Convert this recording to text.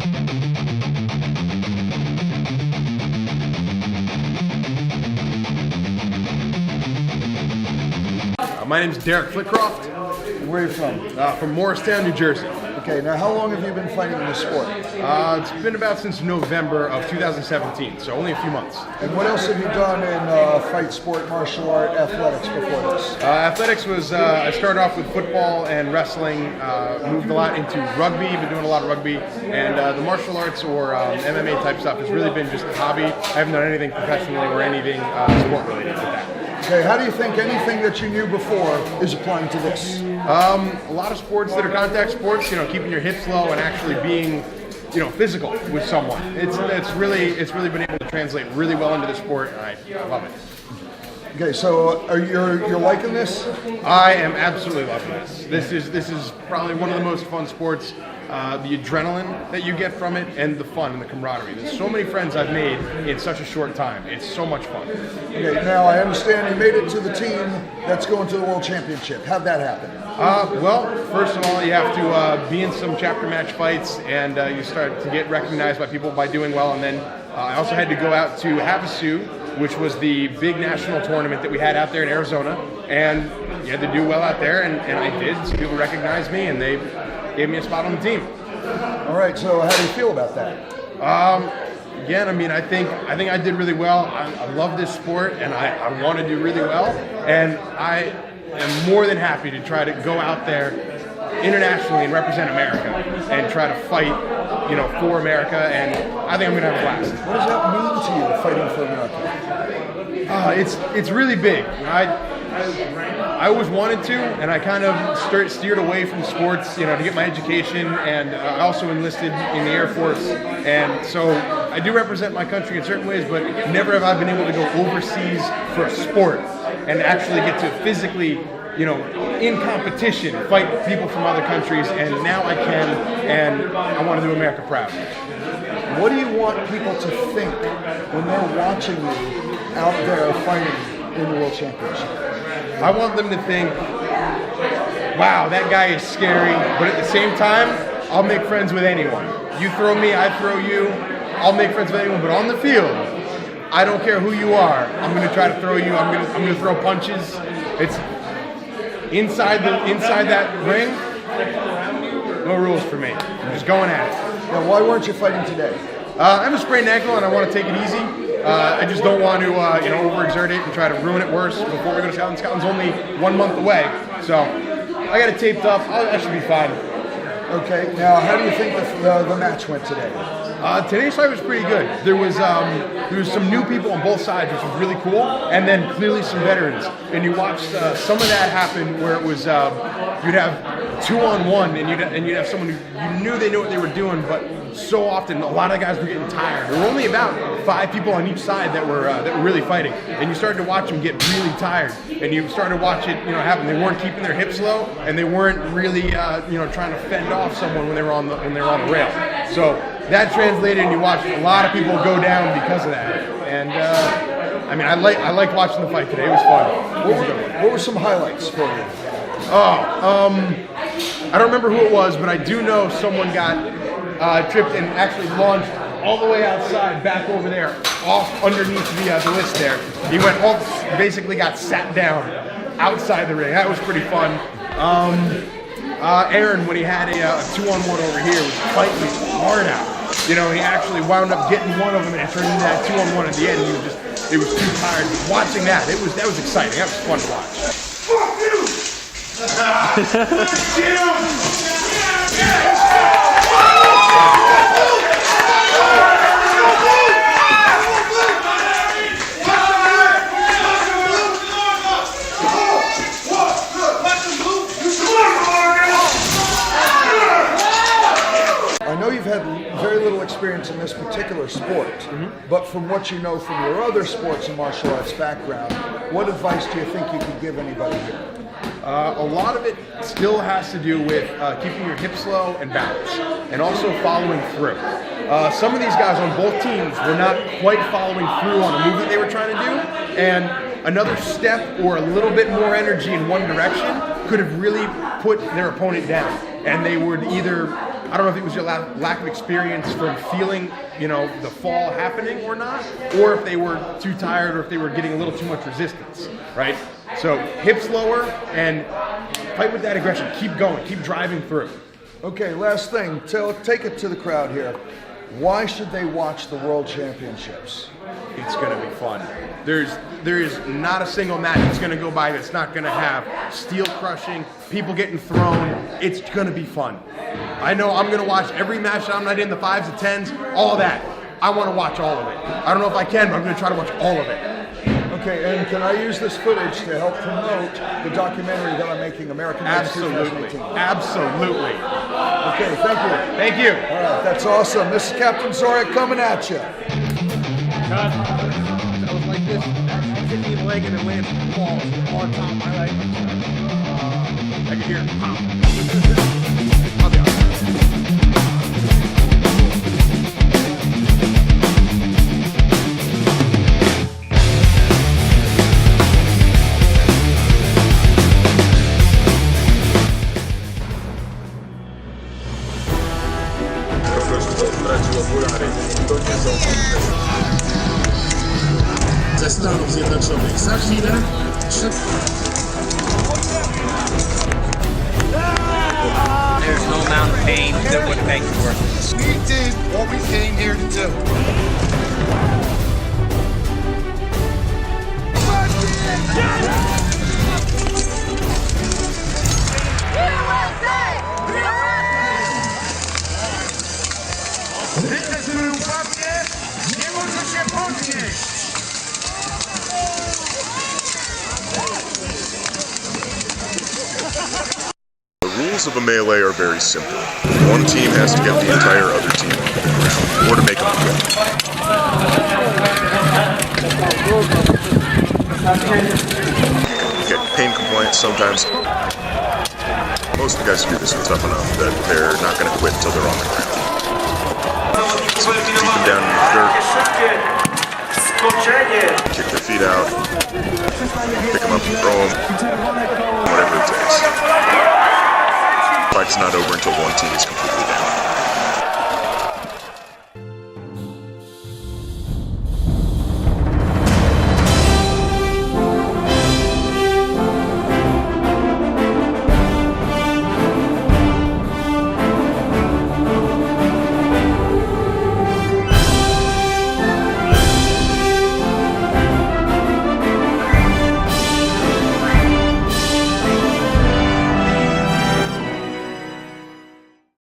My name is Derrick Flitcroft. Where are you from? From Morristown, New Jersey. Okay, now how long have you been fighting in this sport? It's been about since November of 2017, so only a few months. And what else have you done in fight sport, martial art, athletics before this? Athletics was, I started off with football and wrestling, moved a lot into rugby, been doing a lot of rugby, and the martial arts or MMA type stuff has really been just a hobby. I haven't done anything professionally or anything sport related with that. Okay, how do you think anything that you knew before is applying to this? A lot of sports that are contact sports, keeping your hips low and actually being, physical with someone. It's really been able to translate really well into the sport, and I love it. Okay, so you're liking this? I am absolutely loving this. This is probably one of the most fun sports. The adrenaline that you get from it and the fun and the camaraderie. There's so many friends I've made in such a short time. It's so much fun. Okay, now I understand you made it to the team that's going to the World Championship. How'd that happen? Well, first of all, you have to be in some chapter match fights, and you start to get recognized by people by doing well. And then I also had to go out to Havasu, which was the big national tournament that we had out there in Arizona. And you had to do well out there, and I did. So people recognized me, and they gave me a spot on the team. All right, so how do you feel about that? Again, I think I did really well. I love this sport, and I want to do really well. And I am more than happy to try to go out there internationally and represent America and try to fight, for America. And I think I'm going to have a blast. What does that mean to you, fighting for America? It's really big. I always wanted to, and I kind of steered away from sports, to get my education, and I also enlisted in the Air Force, and so I do represent my country in certain ways, but never have I been able to go overseas for a sport and actually get to physically, in competition, fight people from other countries, and now I can, and I want to do America proud. What do you want people to think when they're watching you out there fighting in the World Championship? I want them to think, wow, that guy is scary, but at the same time, I'll make friends with anyone. You throw me, I throw you, I'll make friends with anyone, but on the field, I don't care who you are. I'm going to try to throw you, I'm going to throw punches. It's inside that ring, no rules for me. I'm just going at it. Now, why weren't you fighting today? I have a sprained ankle and I want to take it easy. I just don't want to, overexert it and try to ruin it worse before we go to Scotland. Scotland's only 1 month away, so I got it taped up. I should be fine. Okay. Now, how do you think the match went today? Today's fight was pretty good. There was some new people on both sides, which was really cool, and then clearly some veterans. And you watched some of that happen where it was you'd have 2-on-1, and you'd have someone who you knew they knew what they were doing, but so often a lot of guys were getting tired. There were only about 5 people on each side that were really fighting, and you started to watch them get really tired, and you started to watch it happen. They weren't keeping their hips low, and they weren't really trying to fend off someone when they were on the rail. So that translated, and you watched a lot of people go down because of that. And I liked watching the fight today. It was fun. What were some highlights for you? I don't remember who it was, but I do know someone got tripped and actually launched all the way outside, back over there, off underneath the list there. He went off, basically got sat down outside the ring. That was pretty fun. Aaron, when he had a 2-on-1 over here, was fighting his heart out. He actually wound up getting one of them and turned into that 2-on-1 at the end. He was too tired. But watching that, that was exciting. That was fun to watch. Fuck you! Fuck you! I know you've had very little experience in this particular sport, but from what you know from your other sports and martial arts background, what advice do you think you could give anybody here? A lot of it still has to do with keeping your hips low and balance, and also following through. Some of these guys on both teams were not quite following through on a movement they were trying to do, and another step or a little bit more energy in one direction could have really put their opponent down, and they would either I don't know if it was your lack of experience from feeling, you know, the fall happening or not, or if they were too tired or if they were getting a little too much resistance, right? So hips lower and fight with that aggression. Keep going, keep driving through. Okay, last thing. Take it to the crowd here. Why should they watch the World Championships? It's going to be fun. There is not a single match that's going to go by that's not going to have steel crushing, people getting thrown. It's going to be fun. I know I'm going to watch every match that I'm not in, the 5s, the 10s, all that. I want to watch all of it. I don't know if I can, but I'm going to try to watch all of it. Okay, and can I use this footage to help promote the documentary that I'm making, American Men's Absolutely. 2018? Absolutely. Okay, thank you. Thank you. All right, that's awesome. This is Captain Zorek coming at you. I was like this, hit me in the leg and then land on top of my leg. I can hear it pop. I'll be honest. Ze Stanów Zjednoczonych. Za chwilę There's no amount of pain that would make it worth it. we did what we came here to do. Życie triumfalnie nie może się podnieść. The rules of a melee are very simple. One team has to get the entire other team on the ground, or to make them quit. You get pain compliance sometimes. Most of the guys who do this are tough enough that they're not going to quit until they're on the ground. So you keep them down in the dirt, kick their feet out, pick them up and throw them, whatever it takes. The fight's not over until one team is completely down.